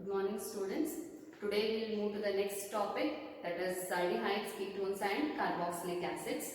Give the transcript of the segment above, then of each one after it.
Good morning students. Today we will move to the next topic, that is aldehydes, ketones and carboxylic acids.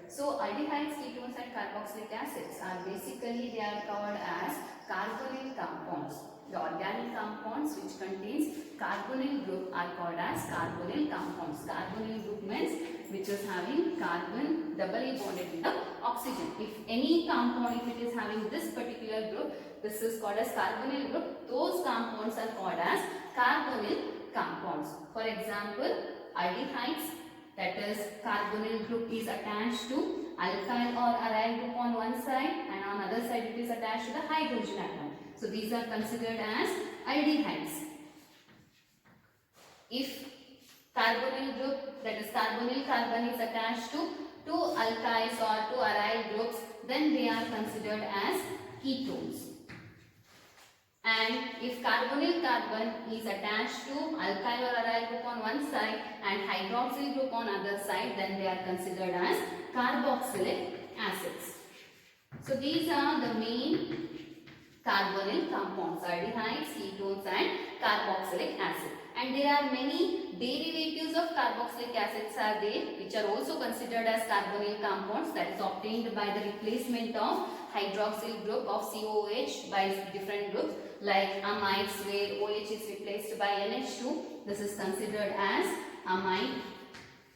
So aldehydes, ketones and carboxylic acids are basically they are called as carbonyl compounds. The organic compounds which contains carbonyl group are called as carbonyl compounds. Carbonyl group means which is having carbon doubly bonded with the oxygen. If any compound, if it is having this particular group, this is called as carbonyl group. Those compounds are called as carbonyl compounds. For example, aldehydes, that is carbonyl group is attached to alkyl or aryl group on one side and on other side it is attached to the hydrogen atom. So these are considered as aldehydes. If carbonyl group, that is carbonyl carbon is attached to two alkyls or two aryl groups, then they are considered as ketones. And if carbonyl carbon is attached to alkyl or aryl group on one side and hydroxyl group on other side, then they are considered as carboxylic acids. So these are the main carbonyl compounds, aldehydes, ketones and carboxylic acid. And there are many derivatives of carboxylic acids are there which are also considered as carbonyl compounds, that is obtained by the replacement of hydroxyl group of COH by different groups, like amides where OH is replaced by NH2. This is considered as amide.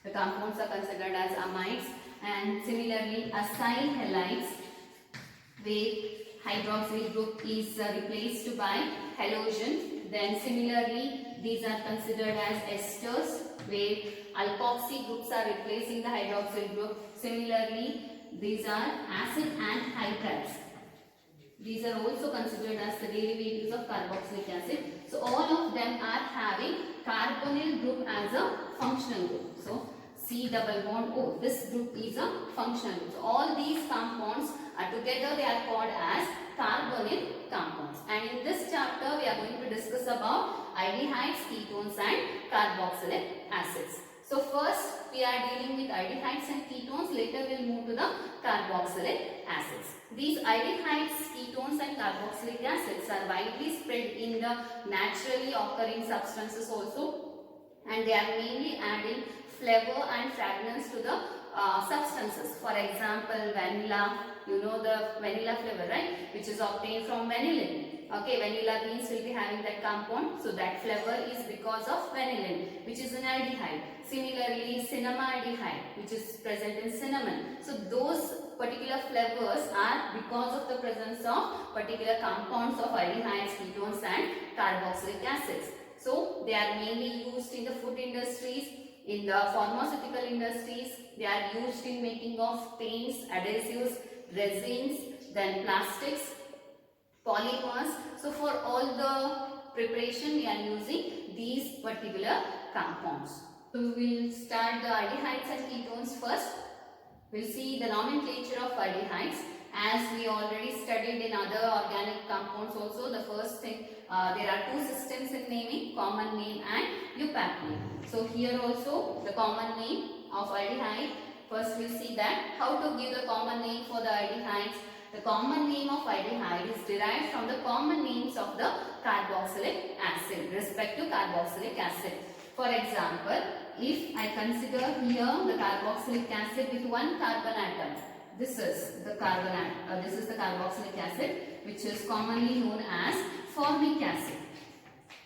The compounds are considered as amides. And similarly acyl halides where hydroxyl group is replaced by halogen. Then similarly these are considered as esters where alkoxy groups are replacing the hydroxyl group. Similarly these are acid and hydrides. These are also considered as the derivatives of carboxylic acid. So all of them are having carbonyl group as a functional group. So C double bond O, this group is a functional group. So all these compounds are together, they are called as carbonyl compounds. And in this chapter we are going to discuss about aldehydes, ketones and carboxylic acids. So first we are dealing with aldehydes and ketones, later we will move to the carboxylic acids. These aldehydes, ketones and carboxylic acids are widely spread in the naturally occurring substances also, and they are mainly adding flavor and fragrance to the substances. For example, vanilla, you know the vanilla flavor, right, which is obtained from vanillin. Okay, vanilla beans will be having that compound, so that flavor is because of vanillin, which is an aldehyde. Similarly, cinnamaldehyde, which is present in cinnamon. So those particular flavors are because of the presence of particular compounds of aldehydes, ketones and carboxylic acids. So they are mainly used in the food industries, in the pharmaceutical industries. They are used in making of paints, adhesives, resins, then plastics, polymers. So for all the preparation we are using these particular compounds. So we will start the aldehydes and ketones first. We will see the nomenclature of aldehydes. As we already studied in other organic compounds also, the first thing, there are two systems in naming, common name and UPAC name. So here also the common name of aldehyde. First we will see that how to give the common name for the aldehydes. The common name of aldehyde is derived from the common names of the carboxylic acid, respective carboxylic acid. For example, if I consider here the carboxylic acid with one carbon atom, this is the carbon atom, this is the carboxylic acid, which is commonly known as formic acid.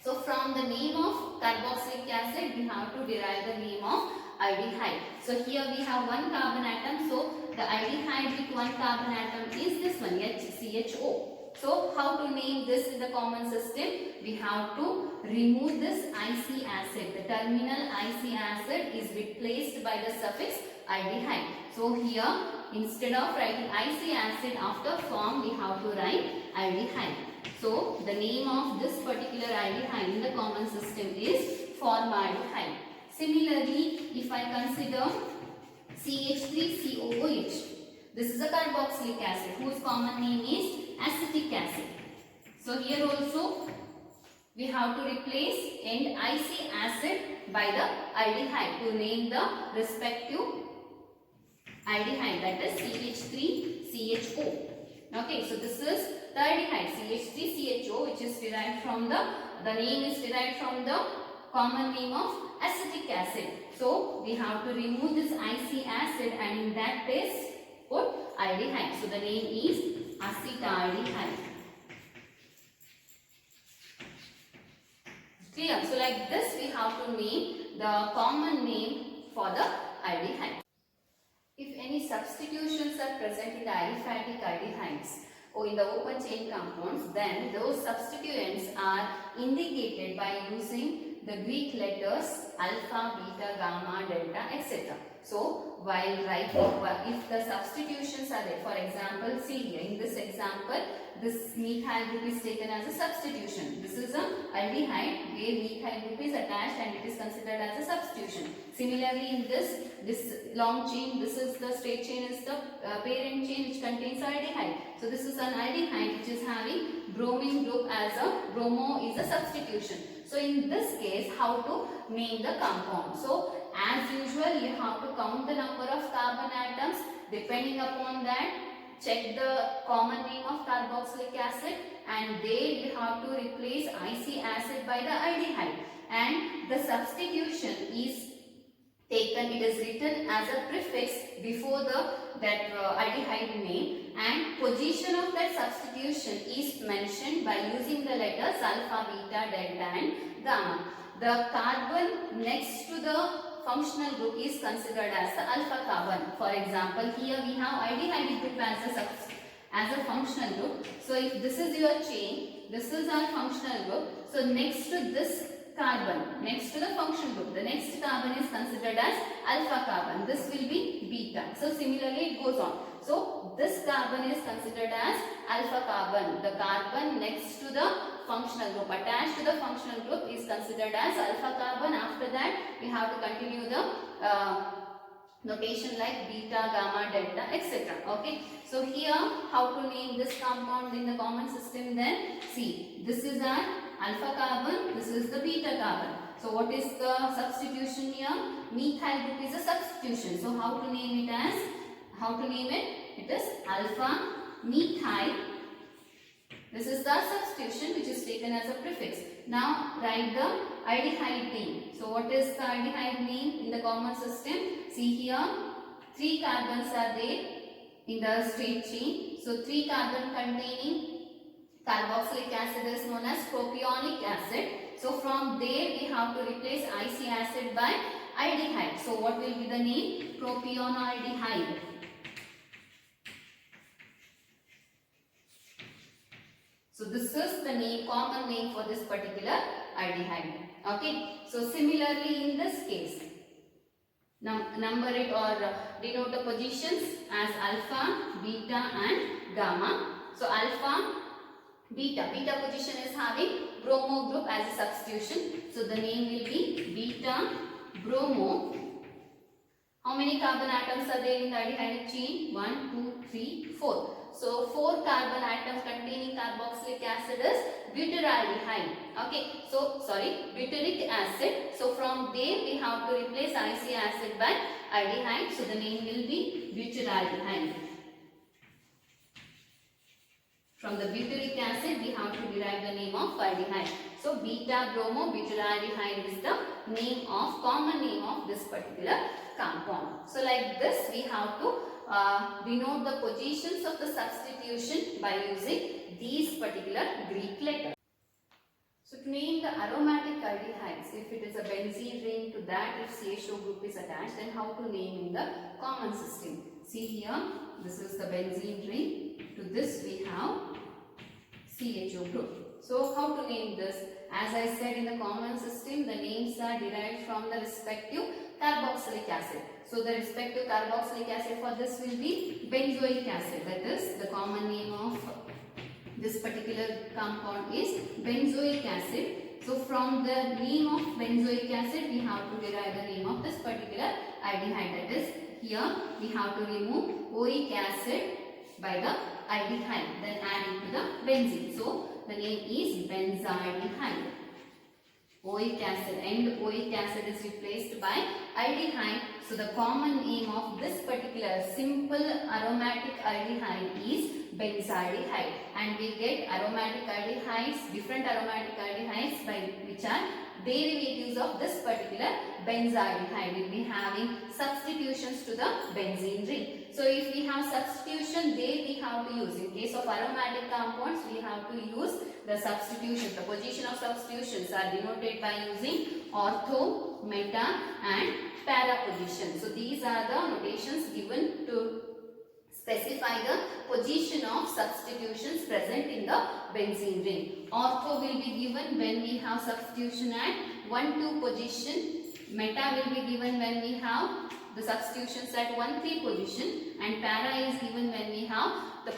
So from the name of carboxylic acid, we have to derive the name of aldehyde. So here we have one carbon atom, so the aldehyde with one carbon atom is this one, HCHO. So how to name this in the common system? We have to remove this IC acid. The terminal IC acid is replaced by the suffix aldehyde. So here instead of writing IC acid after form, we have to write aldehyde. So the name of this particular aldehyde in the common system is formaldehyde. Similarly, if I consider CH3COOH, this is a carboxylic acid whose common name is acetic acid. So here also we have to replace end IC acid by the aldehyde to name the respective aldehyde, that is CH3CHO. Okay, so this is the aldehyde CH3CHO, which is derived from the name is derived from the common name of acetic acid. So we have to remove this IC acid and in that place put aldehyde. So the name is acetaldehyde. Clear? So like this we have to name the common name for the aldehyde. If any substitutions are present in the aliphatic aldehydes or in the open chain compounds, then those substituents are indicated by using the Greek letters alpha, beta, gamma, delta, etc. So while writing, if the substitutions are there, for example, see here in this example, this methyl group is taken as a substitution. This is a aldehyde where methyl group is attached and it is considered as a substitution. Similarly, in this long chain, this is the straight chain is the parent chain which contains aldehyde. So this is an aldehyde which is having bromine group as a bromo is a substitution. So in this case, how to name the compound? So as usual, you have to count the number of carbon atoms. Depending upon that, check the common name of carboxylic acid, and there you have to replace IC acid by the aldehyde. And the substitution is taken, it is written as a prefix before that aldehyde name, and position of that substitution is mentioned by using the letters alpha, beta, delta and gamma. The carbon next to the functional group is considered as the alpha carbon. For example, here we have aldehyde group as a functional group. So if this is your chain, this is our functional group. So next to this carbon, next to the functional group, the next carbon is considered as alpha carbon. This will be beta. So similarly it goes on. So this carbon is considered as alpha carbon. The carbon next to the functional group, attached to the functional group, is considered as alpha carbon. After that we have to continue the notation like beta, gamma, delta, etc. Okay. So here how to name this compound in the common system then? See, this is an alpha carbon, this is the beta carbon. So what is the substitution here? Methyl group is a substitution. So how to name it as? How to name it? It is alpha methyl. This is the substitution which is taken as a prefix. Now write the aldehyde name. So what is the aldehyde name in the common system? See here, 3 carbons are there in the straight chain. So 3 carbon containing carboxylic acid is known as propionic acid. So from there we have to replace IC acid by aldehyde. So what will be the name? Propionaldehyde. So this is the name, common name for this particular aldehyde. Okay. So similarly in this case, number it or denote the positions as alpha, beta and gamma. So alpha, beta position is having bromo group as a substitution. So the name will be beta bromo. How many carbon atoms are there in the aldehyde chain? 1, 2, 3, 4. So 4 carbon atoms containing carboxylic acid is butyraldehyde. Okay. So sorry, butyric acid. So from there we have to replace IC acid by aldehyde. So the name will be butyraldehyde. From the butyric acid we have to derive the name of aldehyde. So beta bromo butyraldehyde is the name of, common name of this particular compound. So like this we have to denote the positions of the substitution by using these particular Greek letters. So to name the aromatic aldehydes, if it is a benzene ring, to that if CHO group is attached, then how to name in the common system? See here, this is the benzene ring. To this we have CHO group. So how to name this? As I said, in the common system the names are derived from the respective carboxylic acid. So the respective carboxylic acid for this will be benzoic acid. That is, the common name of this particular compound is benzoic acid. So from the name of benzoic acid we have to derive the name of this particular aldehyde. That is, here we have to remove oic acid by the aldehyde, then add it to the benzene. So the name is benzaldehyde. Oic acid, and oic acid is replaced by aldehyde. So the common name of this particular simple aromatic aldehyde is benzaldehyde, and we get aromatic aldehydes, different aromatic aldehydes by which are derivatives of this particular benzaldehyde. We will be having substitutions to the benzene ring. So if we have substitution, there we have to use, in case of aromatic compounds, we have to use the substitution. The position of substitutions are denoted by using ortho, meta and para position. So these are the notations given to specify the position of substitutions present in the benzene ring. Ortho will be given when we have substitution at 1,2 position. Meta will be given when we have the substitutions at 1,3 position, and para is given when we have the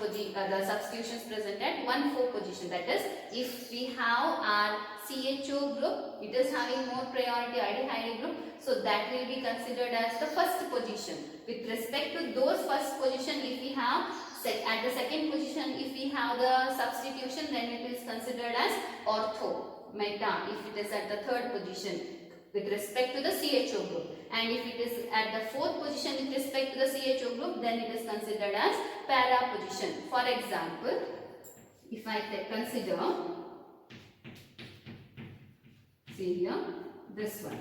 substitutions present at 1,4 position. That is, if we have our CHO group, it is having more priority aldehyde group, so that will be considered as the first position. With respect to those first position, if we have at the second position, if we have the substitution, then it is considered as ortho. Meta, if it is at the third position with respect to the CHO group, and if it is at the fourth position with respect to the CHO group, then it is considered as para position. For example, if I consider, see here, this one.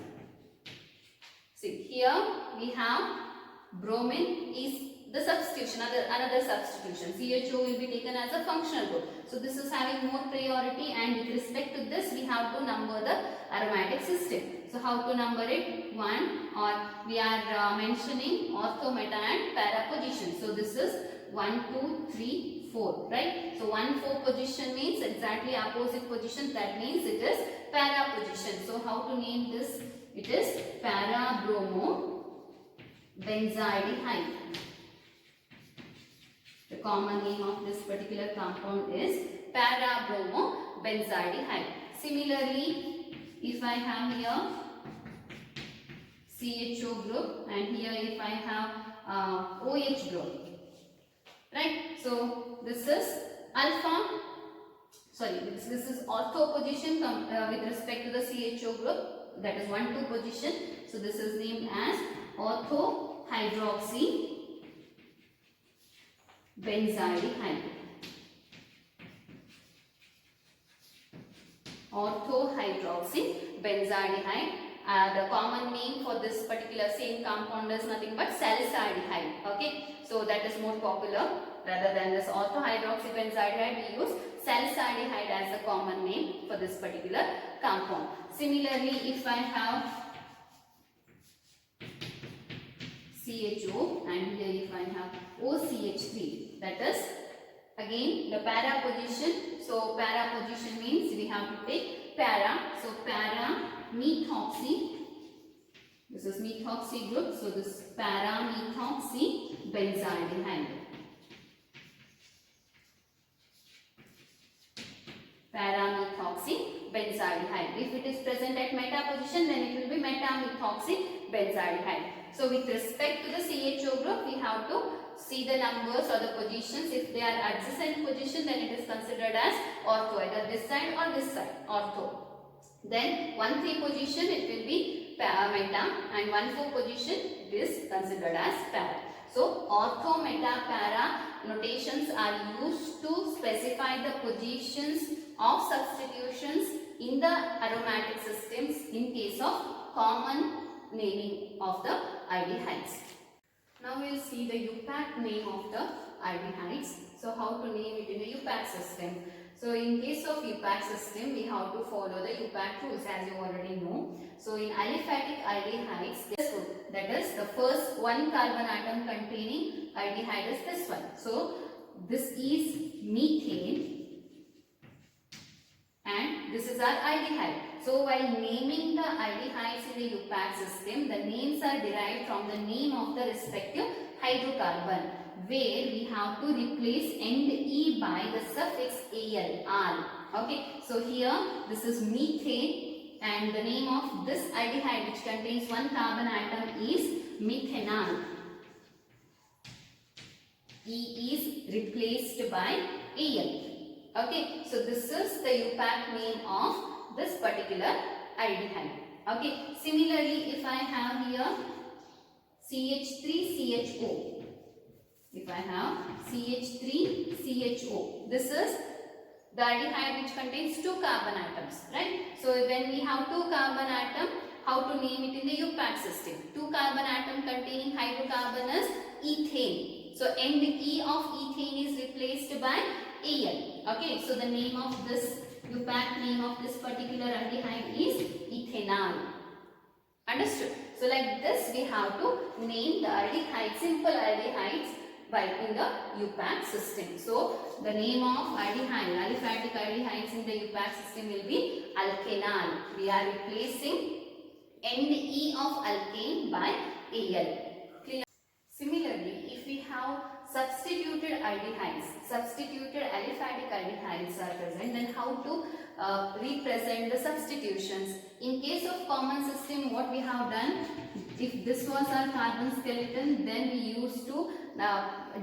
See here we have bromine is the substitution, another substitution. CHO will be taken as a functional group. So this is having more priority, and with respect to this we have to number the aromatic system. So how to number it? 1, or we are mentioning ortho, meta and para position. So this is 1, 2, 3, 4, right? So 1, 4 position means exactly opposite position. That means it is para position. So how to name this? It is para bromo benzaldehyde. The common name of this particular compound is para bromo benzaldehyde. Similarly, if I have here CHO group, and here if I have OH group, right? So this is alpha, sorry, this is ortho position with respect to the CHO group, that is 1, 2 position. So this is named as ortho hydroxy benzaldehyde. Ortho hydroxy benzaldehyde. The common name for this particular same compound is nothing but salicylaldehyde. Okay, so that is more popular rather than this ortho hydroxy benzaldehyde. We use salicylaldehyde as the common name for this particular compound. Similarly, if I have CHO and here if I have OCH3, that is again the para position. So para position means we have to take para. So para methoxy, this is methoxy group. So this para methoxy benzaldehyde. Para methoxy benzaldehyde. If it is present at meta position, then it will be meta methoxy benzaldehyde. So with respect to the CHO group, we have to see the numbers or the positions. If they are adjacent position, then it is considered as ortho, either this side or this side, ortho. Then 1, 3 position it will be meta, and 1, 4 position it is considered as para. So ortho, meta, para notations are used to specify the positions of substitutions in the aromatic systems in case of common naming of the aldehydes. Now we will see the UPAC name of the aldehydes. So how to name it in the UPAC system? So in case of UPAC system, we have to follow the UPAC rules, as you already know. So in aliphatic aldehydes, this one, that is the first 1 carbon atom containing aldehyde is this one. So this is methane and this is our aldehyde. So while naming the aldehydes in the UPAC system, the names are derived from the name of the respective hydrocarbon, where we have to replace end E by the suffix al. Okay, so here this is methane, and the name of this aldehyde which contains 1 carbon atom is methanol. E is replaced by al. Okay, so this is the UPAC name of this particular aldehyde. Okay, similarly if I have here CH3CHO. If I have CH3CHO, this is the aldehyde which contains 2 carbon atoms, right? So when we have 2 carbon atom, how to name it in the UPAC system? 2 carbon atom containing hydrocarbon is ethane. So end E of ethane is replaced by Al. Okay, so the name of this UPAC name of this particular aldehyde is ethanol. Understood? So like this we have to name the aldehydes, simple aldehydes by in the UPAC system. So the name of aldehyde, aliphatic aldehydes in the UPAC system will be alkanal. We are replacing end E of alkane by Al. Clear? Similarly, if we have substituted aldehydes, substituted aliphatic aldehydes are present, then how to represent the substitutions? In case of common system, what we have done, if this was our carbon skeleton, then we used to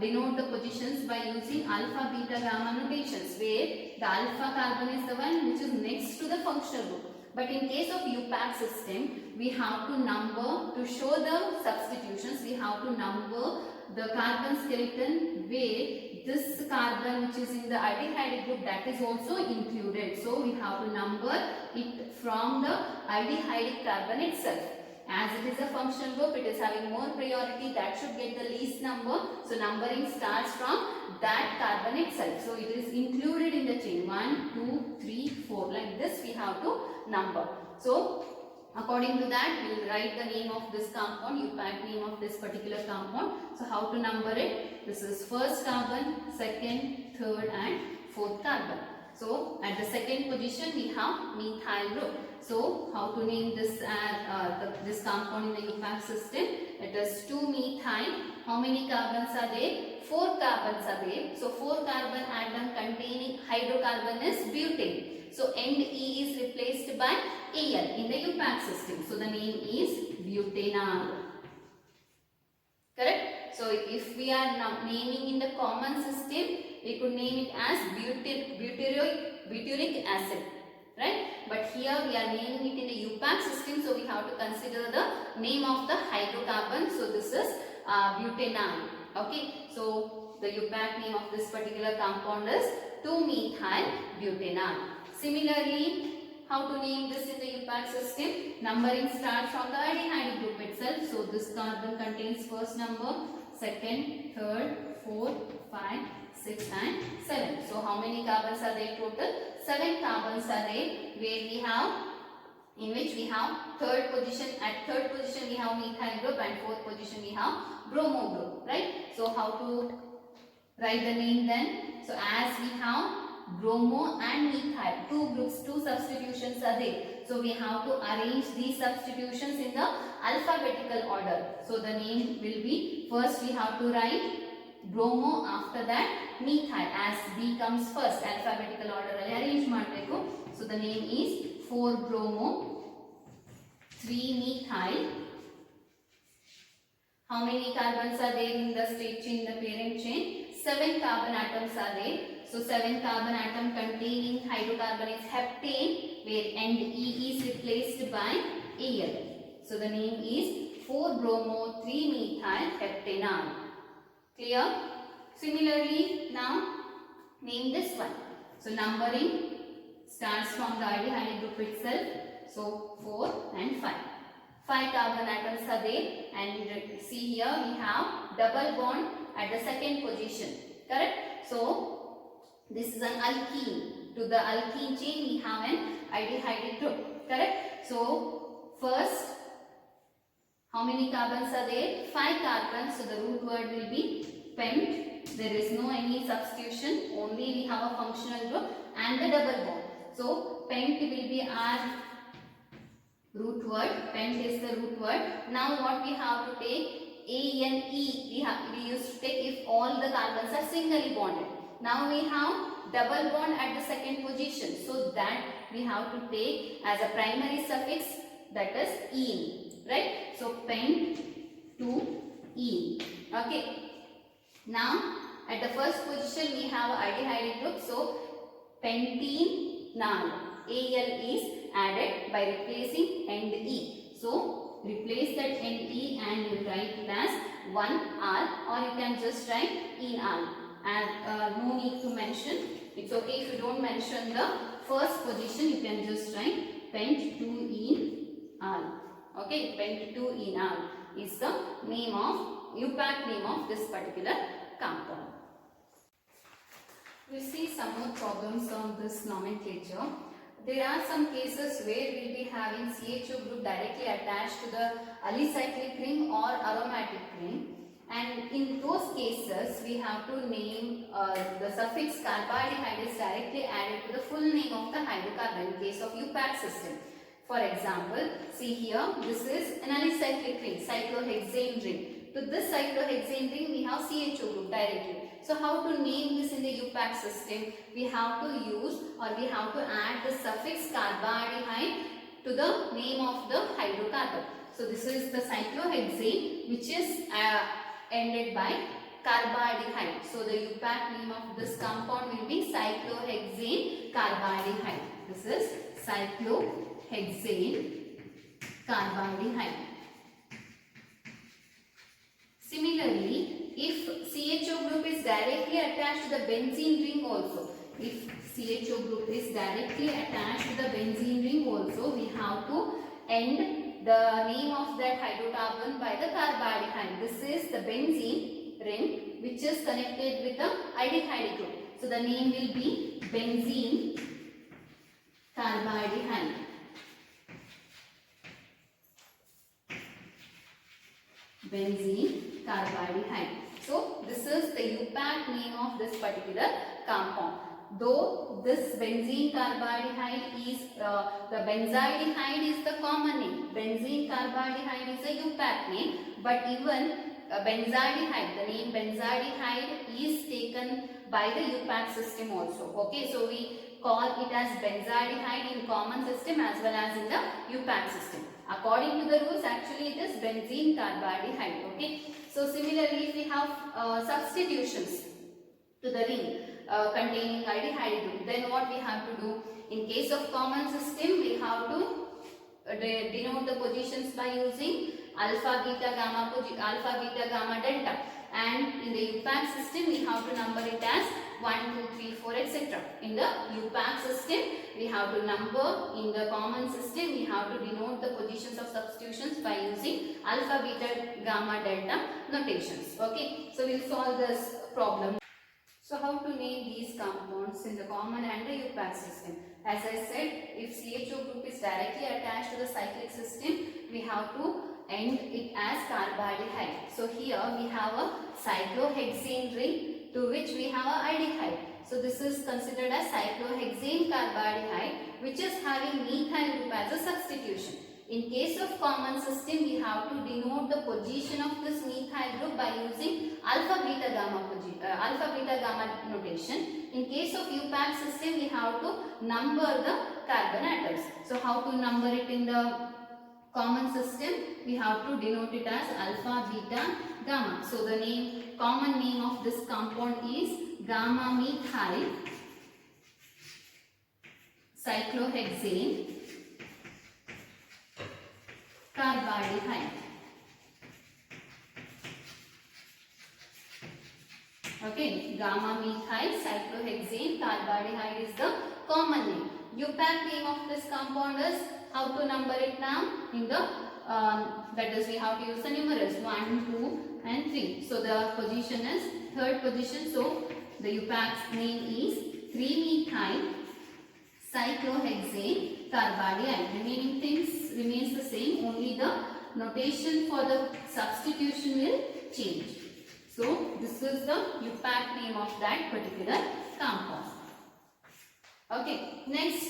denote the positions by using alpha, beta, gamma notations, where the alpha carbon is the one which is next to the functional group. But in case of UPAC system, we have to number, to show the substitutions, we have to number the carbon skeleton where this carbon which is in the aldehyde group, that is also included. So we have to number it from the aldehyde carbon itself. As it is a functional group, it is having more priority, that should get the least number. So numbering starts from that carbon itself. So it is included in the chain 1, 2, 3, 4. Like this we have to number. So according to that, we will write the name of this compound, UPAC name of this particular compound. So how to number it? This is first carbon, second, third and fourth carbon. So at the second position we have methyl group. So how to name this this compound in the UPAC system? It is 2-methyl. How many carbons are there? 4 carbons are there. So 4 carbon atom containing hydrocarbon is butane. So end E is replaced by Al in the UPAC system. So the name is butanol. Correct? So if we are now naming in the common system, we could name it as butyric acid. Right? But here we are naming it in the UPAC system, so we have to consider the name of the hydrocarbon. So this is butanol. Okay, so the UPAC name of this particular compound is 2-methyl butanol. Similarly, how to name this in the UPAC system? Numbering starts from the aldehyde group itself. So this carbon contains first number, second, third, fourth, 5, 6 and 7. So how many carbons are there total? 7 carbons are there, where we have, in which we have third position, at third position we have methyl group and fourth position we have bromo group, right? So how to write the name then? So as we have bromo and methyl, 2 groups, 2 substitutions are there. So we have to arrange these substitutions in the alphabetical order. So the name will be, first we have to write bromo, after that methyl, as B comes first, alphabetical order arrange ಮಾಡಬೇಕು. So the name is 4 bromo, 3 methyl. How many carbons are there in the state chain, the parent chain? 7 carbon atoms are there. So 7 carbon atom containing hydrocarbon is heptane, where end E is replaced by Al. So the name is 4 bromo 3 methyl heptanol. Clear? Similarly, now name this one. So numbering starts from the aldehyde group itself. So 4 and 5. 5 carbon atoms are there, and see here we have double bond at the second position. Correct? So this is an alkene. To the alkene chain we have an aldehyde group. Correct? So first, how many carbons are there? 5 carbons. So the root word will be pent. There is no any substitution. Only we have a functional group and the double bond. So pent will be our root word. Pent is the root word. Now what we have to take? ANE. We used to take if all the carbons are singly bonded. Now we have double bond at the second position. So that we have to take as a primary suffix, that is ene. Right? So pent to ene. Okay. Now at the first position we have aldehyde group. So pentanol. Al is added by by replacing end E. So replace that end E and you write it as 1R, or you can just write enal. And no need to mention. It's okay if you don't mention the first position. You can just write pent2enal. Okay, pent2enal is the name of UPAC name of this particular compound. We see some more problems on this nomenclature. There are some cases where we will be having CHO group directly attached to the alicyclic ring or aromatic ring, and in those cases we have to name the suffix carbaldehyde is directly added to the full name of the hydrocarbon in case of UPAC system. For example, see here, this is an alicyclic ring, cyclohexane ring. To this cyclohexane ring we have CHO group directly. So how to name this in the UPAC system? We have to use, or we have to add the suffix carbaldehyde to the name of the hydrocarbon. So this is the cyclohexane, which is ended by carbaldehyde. So the UPAC name of this compound will be cyclohexane carbaldehyde. This is cyclohexane carbaldehyde. Similarly, if CHO group is directly attached to the benzene ring also, if CHO group is directly attached to the benzene ring also, we have to end the name of that hydrocarbon by the carbaldehyde. This is the benzene ring which is connected with the aldehyde group. So the name will be benzene carbaldehyde. Benzene carbaldehyde. So this is the UPAC name of this particular compound. Though this benzene carbaldehyde is the benzaldehyde is the common name. Benzene carbaldehyde is a UPAC name, but even benzaldehyde, the name benzaldehyde is taken by the UPAC system also. Okay, so we call it as benzaldehyde in common system as well as in the UPAC system. According to the rules, actually it is benzene carbaldehyde. Okay, so similarly, if we have substitutions to the ring containing aldehyde group, then what we have to do? In case of common system, we have to denote the positions by using alpha, beta, gamma, delta, and in the UPAC system, we have to number it as 1, 2, 3, 4, etc. In the UPAC system, we have to number. In the common system, we have to denote the positions of substitutions by using alpha, beta, gamma, delta notations. Okay, so we'll solve this problem. So how to name these compounds in the common and the UPAC system? As I said, if CHO group is directly attached to the cyclic system, we have to end it as carbaldehyde. So here we have a cyclohexane ring to which we have a aldehyde. So this is considered as cyclohexane carbaldehyde, which is having methyl group as a substitution. In case of common system, we have to denote the position of this methyl group by using alpha beta gamma notation. In case of UPAC system, we have to number the carbon atoms. So how to number it in the common system? We have to denote it as alpha, beta, gamma. So the common name of this compound is gamma methyl cyclohexane carbaldehyde. Okay, gamma methyl cyclohexane carbaldehyde is the common name. UPAC name of this compound is, how to number it now? In the that is, we have to use the numerals 1, 2 and 3. So the position is third position. So the UPAC name is 3-methyl cyclohexane carbaldehyde. Remaining things remains the same, only the notation for the substitution will change. So this is the UPAC name of that particular compound. Okay, next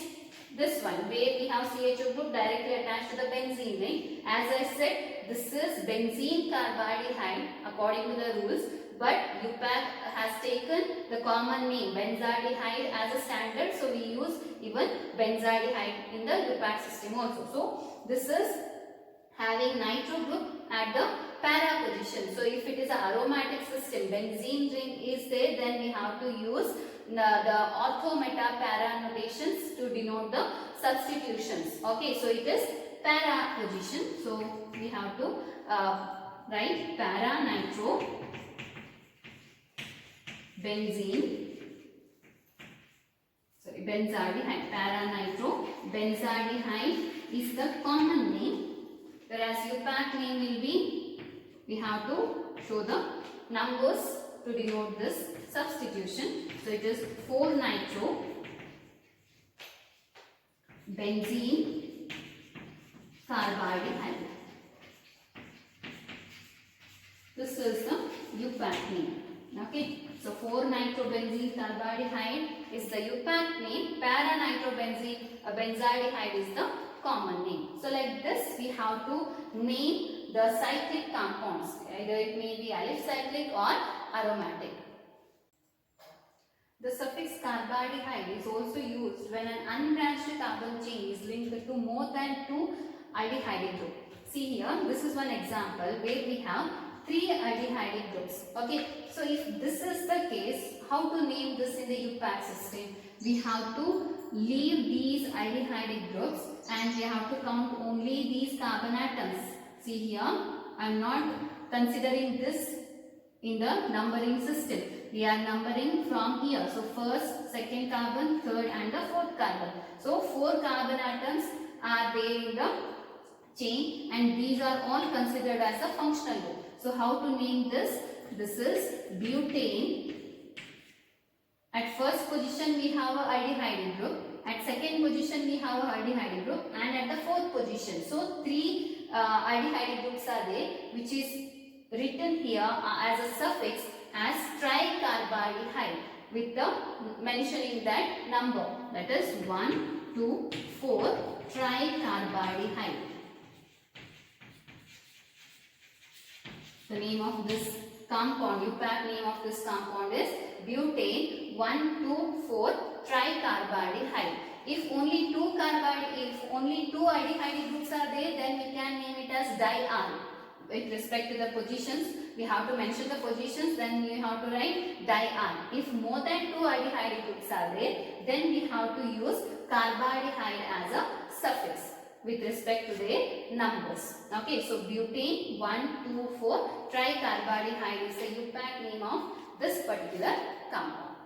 this one where we have CHO group directly attached to the benzene ring. As I said, this is benzene carbaldehyde according to the rules, but UPAC has taken the common name benzaldehyde as a standard, so we use even benzaldehyde in the UPAC system also. So this is having nitro group at the para position. So if it is an aromatic system, benzene ring is there, then we have to use the ortho meta para notations to denote the substitutions. Okay, so it is para position. So we have to write para nitro benzene, sorry, benzaldehyde. Para nitro benzaldehyde is the common name, whereas UPAC name will be, we have to show the numbers to denote this substitution. So it is 4-nitro benzene carbaldehyde. This is the UPAC name. Okay, so 4-nitrobenzene carbaldehyde is the UPAC name. Para-nitrobenzene benzaldehyde is the common name. So like this, we have to name the cyclic compounds. Either it may be aliph cyclic or aromatic. The suffix carbaldehyde is also used when an unbranched carbon chain is linked to more than 2 aldehyde groups. See here, this is one example where we have 3 aldehyde groups. Okay, so if this is the case, how to name this in the UPAC system? We have to leave these aldehyde groups and we have to count only these carbon atoms. See here, I am not considering this in the numbering system. We are numbering from here. So first, second carbon, third and the fourth carbon. So 4 carbon atoms are there in the chain and these are all considered as a functional group. So how to name this? This is butane. At first position we have a aldehyde group. At second position we have a aldehyde group, and at the fourth position. So 3 aldehyde groups are there, which is written here as a suffix as tricarbaldehyde with the mentioning that number, that is 1, 2, 4 tricarbaldehyde. The name of this compound, UPAC name of this compound is butane 1,2,4 tricarbaldehyde. If only 2 aldehyde groups are there, then we can name it as dial. With respect to the positions, we have to mention the positions, then we have to write dial. If more than 2 aldehyde groups are there, then we have to use carbaldehyde as a suffix with respect to their numbers. Okay, so butane 1,2,4 tricarbaldehyde is the UPAC name of this particular compound.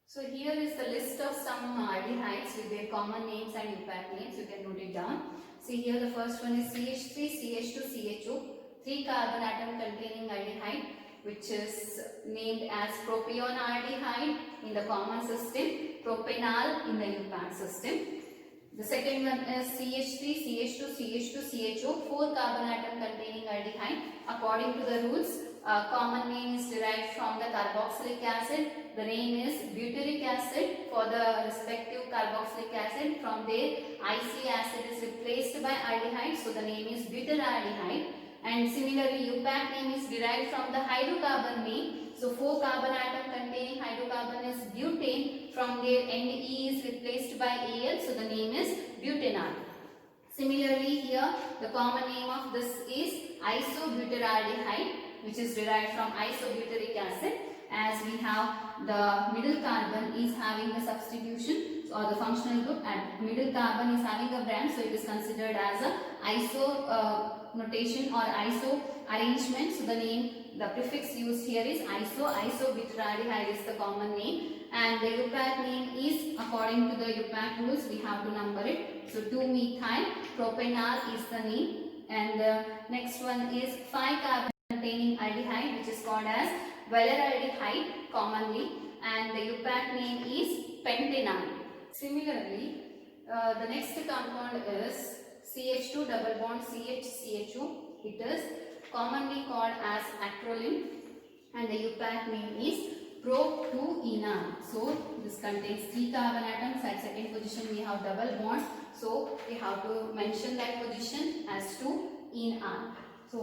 So here is the list of some aldehydes with their common names and UPAC names. You can note it down. See here, the first one is CH3, CH2, CHO, 3 carbon atom containing aldehyde, which is named as propionaldehyde in the common system, propanal in the UPAC system. The second one is CH3, CH2, CH2, CHO, 4 carbon atom containing aldehyde. According to the rules, common name is derived from the carboxylic acid. The name is butyric acid for the respective carboxylic acid. From there, IC acid is replaced by aldehyde, so the name is butyraldehyde. And similarly, UPAC name is derived from the hydrocarbon name. So 4 carbon atom containing hydrocarbon is butane. From there, Ne is replaced by Al, so the name is butanol. Similarly, here the common name of this is isobutyraldehyde, which is derived from isobutyric acid. As we have the middle carbon is having a substitution or the functional group, and middle carbon is having a branch, so it is considered as a iso notation or iso arrangement. So the name, the prefix used here is iso. Isobutyraldehyde is the common name, and the UPAC name is according to the UPAC rules. We have to number it. So 2-methyl propanol is the name, and the next one is 5 carbon containing aldehyde, which is called as valeraldehyde commonly, and the UPAC name is pentanal. Similarly, the next compound is CH2 double bond CH-CHO. It is commonly called as acrolein, and the UPAC name is pro2enal. So this contains 3 carbon atoms. At second position we have double bond, so we have to mention that position as 2-enal. So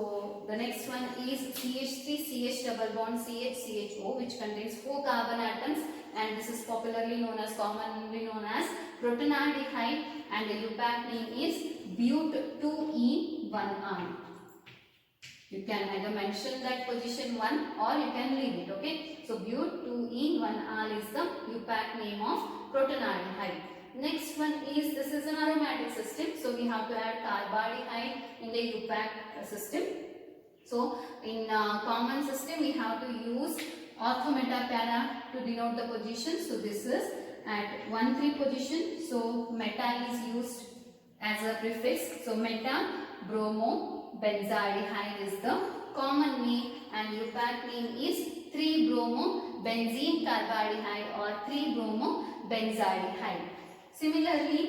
the next one is CH3 CH double bond CH CHO, which contains 4 carbon atoms, and this is commonly known as protonaldehyde, and the UPAC name is but2-en1-al. You can either mention that position 1 or you can leave it. Okay, so but2-en1-al is the UPAC name of protonaldehyde. Next one is, this is an aromatic system, so we have to add carbaldehyde in the UPAC system. So in common system we have to use ortho meta para to denote the position. So this is at 1,3 position. So meta is used as a prefix. So meta bromo benzaldehyde is the common name, and UPAC name is 3-bromo benzene carbaldehyde or 3-bromo benzaldehyde. Similarly,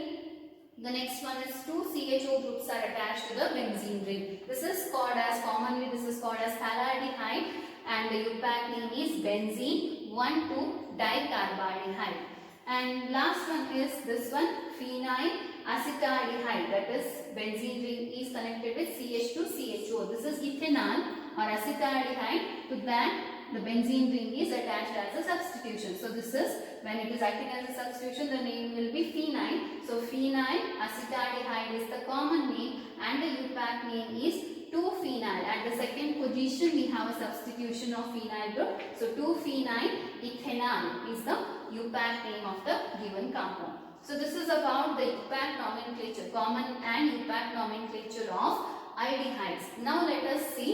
the next one is 2 CHO groups are attached to the benzene ring. This is called as, commonly this is called as phthalate, and the UPAC name is benzene 1,2-dicarbaldehyde. And last one is this one, phenyl acetaldehyde, that is benzene ring is connected with CH2CHO. This is ethanol or acetaldehyde. To that the benzene ring is attached as a substitution. So this is, when it is acting as a substitution, the name will be phenyl. So phenyl acetaldehyde is the common name, and the UPAC name is 2-phenyl. At the second position we have a substitution of phenyl group. So 2-phenyl ethanol is the UPAC name of the given compound. So this is about the UPAC nomenclature, common and UPAC nomenclature of aldehydes. Now let us see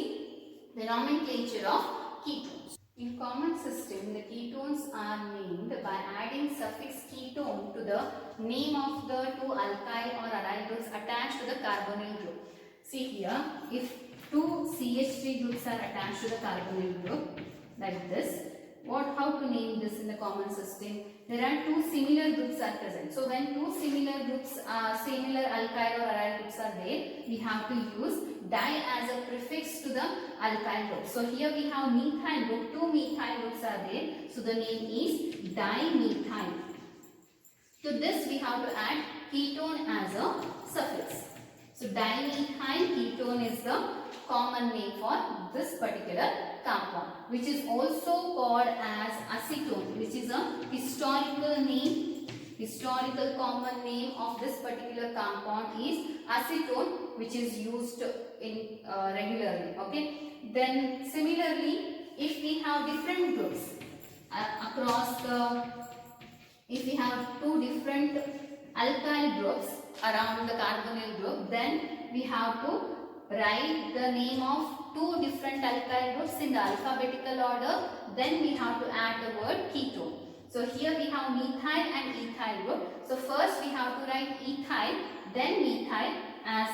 the nomenclature of ketones. In common system, the ketones are named by adding suffix ketone to the name of the two alkyl or aryl groups attached to the carbonyl group. See here, if two CH3 groups are attached to the carbonyl group like this, how to name this in the common system? There are two similar groups are present. So when two similar groups are similar alkyl or aryl groups are there, we have to use di as a prefix to the alkyl group. So here we have methyl group, two methyl groups are there. So the name is dimethyl. To this we have to add ketone as a suffix. So dimethyl ketone is the common name for this particular compound, which is also called as acetone, which is a historical name. Historical common name of this particular compound is acetone, which is used in regularly. Okay. Then similarly, if we have different groups if we have two different alkyl groups around the carbonyl group, then we have to write the name of two different alkyl groups in the alphabetical order. Then we have to add the word ketone. So here we have methyl and ethyl group. So first we have to write ethyl, then methyl as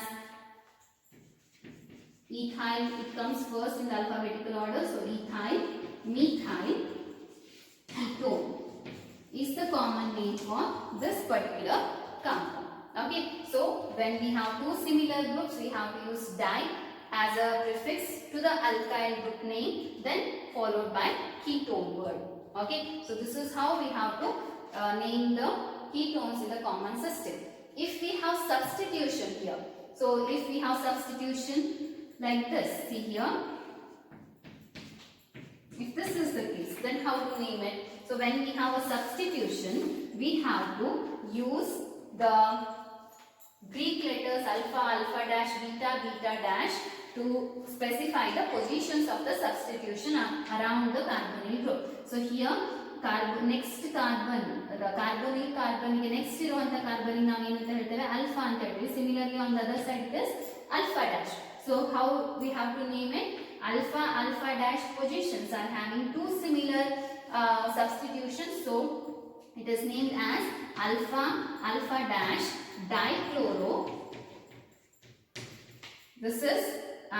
ethyl. It comes first in the alphabetical order. So ethyl, methyl, ketone is the common name for this particular compound. Okay. So when we have two similar groups, we have to use di as a prefix to the alkyl group name, then followed by ketone word. Okay. So this is how we have to name the ketones in the common system. If we have substitution here, so if we have substitution like this, see here, if this is the case, then how to name it? So when we have a substitution, we have to use the Greek letters alpha, alpha dash, beta, beta dash to specify the positions of the substitution around the carbonyl group. So here next carbon, the carbonyl carbon next ಇರುವಂತ carbon ನಾವು ಏನಂತ ಹೇಳ್ತೇವೆ alpha ಅಂತ ಹೇಳ್ತೀವಿ. Similarly on the other side it is alpha dash. So how we have to name it? Alpha, alpha dash positions are having two similar substitutions. So it is named as alpha, alpha dash dichloro. This is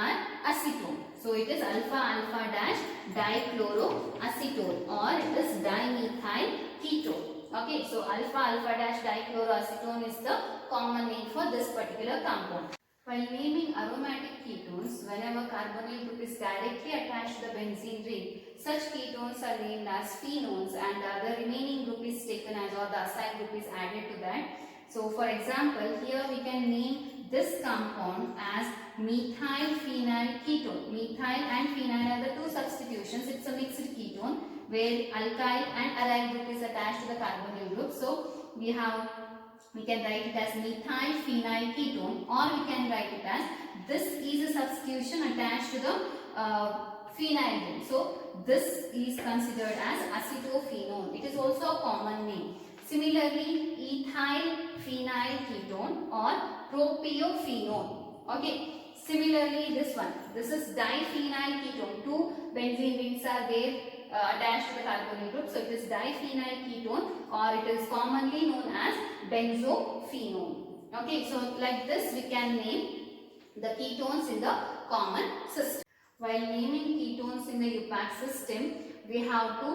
an acetone. So it is alpha, alpha dash dichloroacetone, or it is dimethyl ketone. Okay, so alpha, alpha dash dichloroacetone is the common name for this particular compound. While naming aromatic ketones, whenever carbonyl group is directly attached to the benzene ring, such ketones are named as phenones, and the other remaining group is taken as, or the acyl group is added to that. So for example, here we can name this compound as methyl phenyl ketone. Methyl and phenyl are the two substitutions. It's a mixed ketone where alkyl and aryl group is attached to the carbonyl group. So we can write it as methyl phenyl ketone, or we can write it as this is a substitution attached to the phenyl group. So this is considered as acetophenone. It is also a common name. Similarly, ethyl phenyl ketone or propiophenone. Okay. Similarly, this one. This is diphenyl ketone. Two benzene rings are there attached to the carbonyl group. So it is diphenyl ketone or it is commonly known as benzophenone. Okay. So like this we can name the ketones in the common system. While naming ketones in the UPAC system, we have to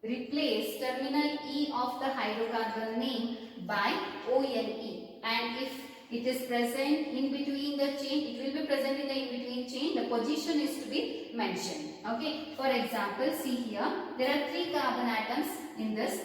replace terminal E of the hydrocarbon name by ONE, and if it is present in between the chain, it will be present in the in between chain, the position is to be mentioned. Okay, for example, see here, there are 3 carbon atoms in this.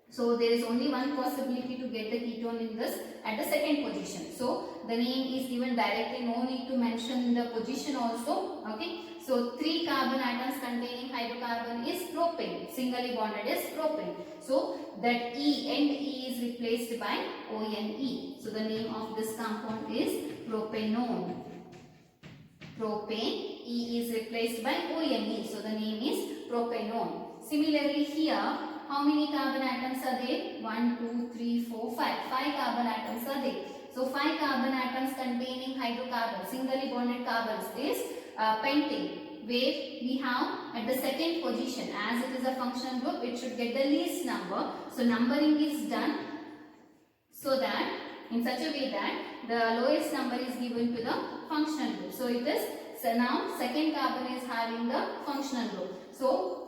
So there is only one possibility to get the ketone in this at the second position. So the name is given directly, no need to mention the position also. Okay. So 3 carbon atoms containing hydrocarbon is propane. Singly bonded is propane. So that E, end E is replaced by ONE. So the name of this compound is propanone. Propane, E is replaced by ONE. So the name is propanone. Similarly here, how many carbon atoms are there? 1, 2, 3, 4, 5. 5 carbon atoms are there. So 5 carbon atoms containing hydrocarbons, singly bonded carbons is pentane, where we have at the second position, as it is a functional group, it should get the least number. So numbering is done so that in such a way that the lowest number is given to the functional group. So it is, so now second carbon is having the functional group. So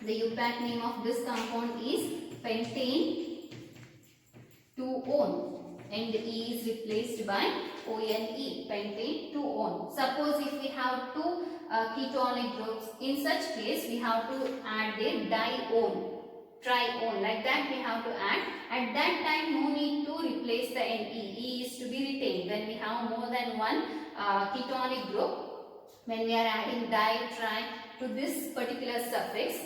the UPAC name of this compound is pentane 2-one and E is replaced by ONE, pentane 2-one. Suppose if we have 2 ketonic groups, in such case we have to add a dione, trione, like that we have to add. At that time no need to replace the NE, E is to be retained. When we have more than one ketonic group, when we are adding di, tri to this particular suffix,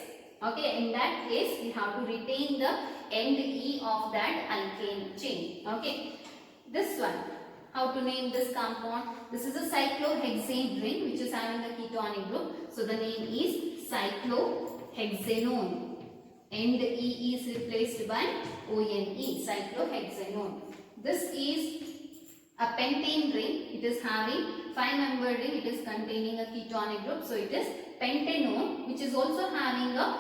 okay, in that case we have to retain the end E of that alkane chain. Okay, this one, how to name this compound? This is a cyclohexane ring which is having a ketonic group. So the name is cyclohexanone. End E is replaced by ONE, cyclohexanone. This is a pentane ring. It is having 5-membered ring. It is containing a ketonic group. So it is pentanone, which is also having a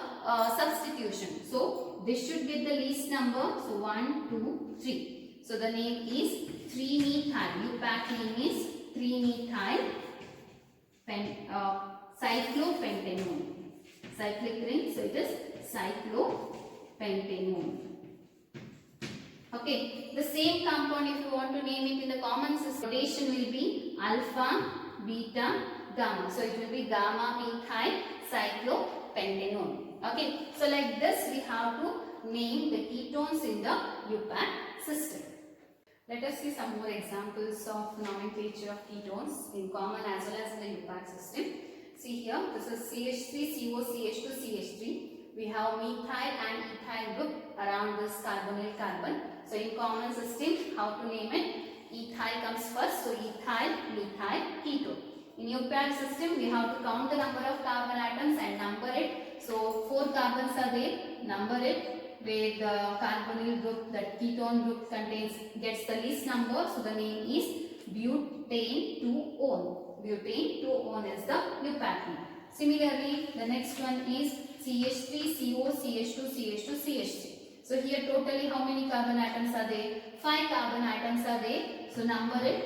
substitution. So this should get the least number. So 1, 2, 3. So the name is 3-methyl. UPAC name is 3-methyl cyclopentanone. Cyclic ring. So it is cyclopentanone. Okay, the same compound, if you want to name it in the common system, notation will be alpha, beta, gamma. So it will be gamma methyl cyclopentanone. Okay, so like this we have to name the ketones in the UPAC system. Let us see some more examples of nomenclature of ketones in common as well as in the UPAC system. See here, this is CH3, CO, CH2, CH3. We have methyl and ethyl group around this carbonyl carbon. So in common system, how to name it? Ethyl comes first, so ethyl, methyl, ketone. In UPAC system, we have to count the number of carbon atoms and number it. So 4 carbons are there, number it, where the carbonyl group, that ketone group contains, gets the least number. So the name is butane 2-one. Butane 2-one is the UPAC name. Similarly, the next one is CH3, CO, CH2, CH2, CH3. So here totally how many carbon atoms are there? 5 carbon atoms are there. So number it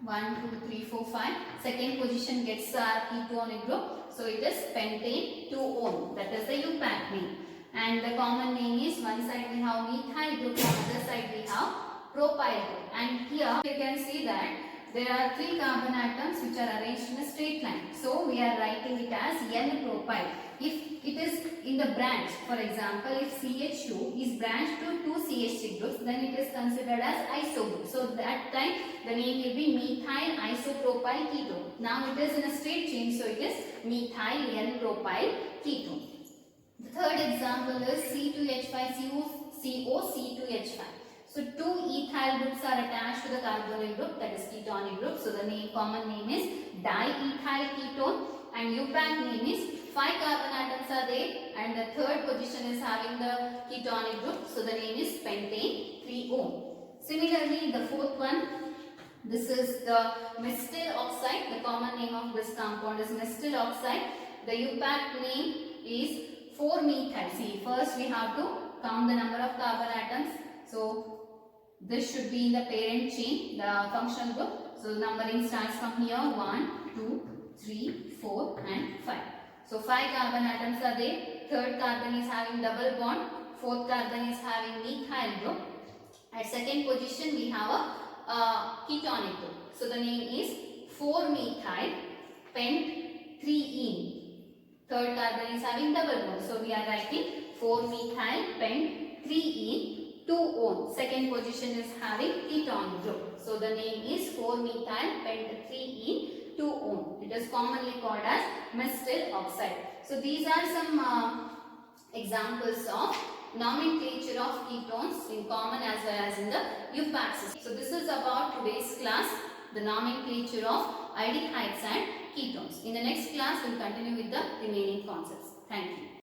1, 2, 3, 4, 5. Second position gets our ketonic group. So it is pentane 2-one. That is the UPAC name. And the common name is, one side we have methyl group, on the other side we have propyl group. And here you can see that there are 3 carbon atoms which are arranged in a straight line. So we are writing it as N-propyl. If it is in the branch, for example, if CH2 is branched to 2 CH3 groups, then it is considered as iso group. So that time the name will be methyl isopropyl ketone. Now it is in a straight chain, so it is methyl N-propyl ketone. The third example is C2H5CO, So 2 ethyl groups are attached to the carbonyl group, that is ketonic group. So the common name is diethyl ketone and UPAC name is 5 carbon atoms are there and the third position is having the ketonic group. So the name is pentane 3O. Similarly, the fourth one, this is the methyl oxide. The common name of this compound is methyl oxide. The UPAC name is 4-methyl. See, first we have to count the number of carbon atoms. So this should be in the parent chain, the functional group. So numbering starts from here 1, 2, 3, 4 and 5. So 5 carbon atoms are there. Third carbon is having double bond. Fourth carbon is having methyl group. At second position we have a ketonic group. So the name is 4-methyl pent 3-ene. Third carbon is having double bond. So we are writing 4-methyl pent 3-ene 2-one. Second position is having ketonic group. So the name is 4-methyl pent 3-ene 2-one. It is commonly called as methyl oxide. So these are some examples of nomenclature of ketones in common as well as in the UPAC system. So this is about today's class, the nomenclature of aldehydes and ketones. In the next class, we will continue with the remaining concepts. Thank you.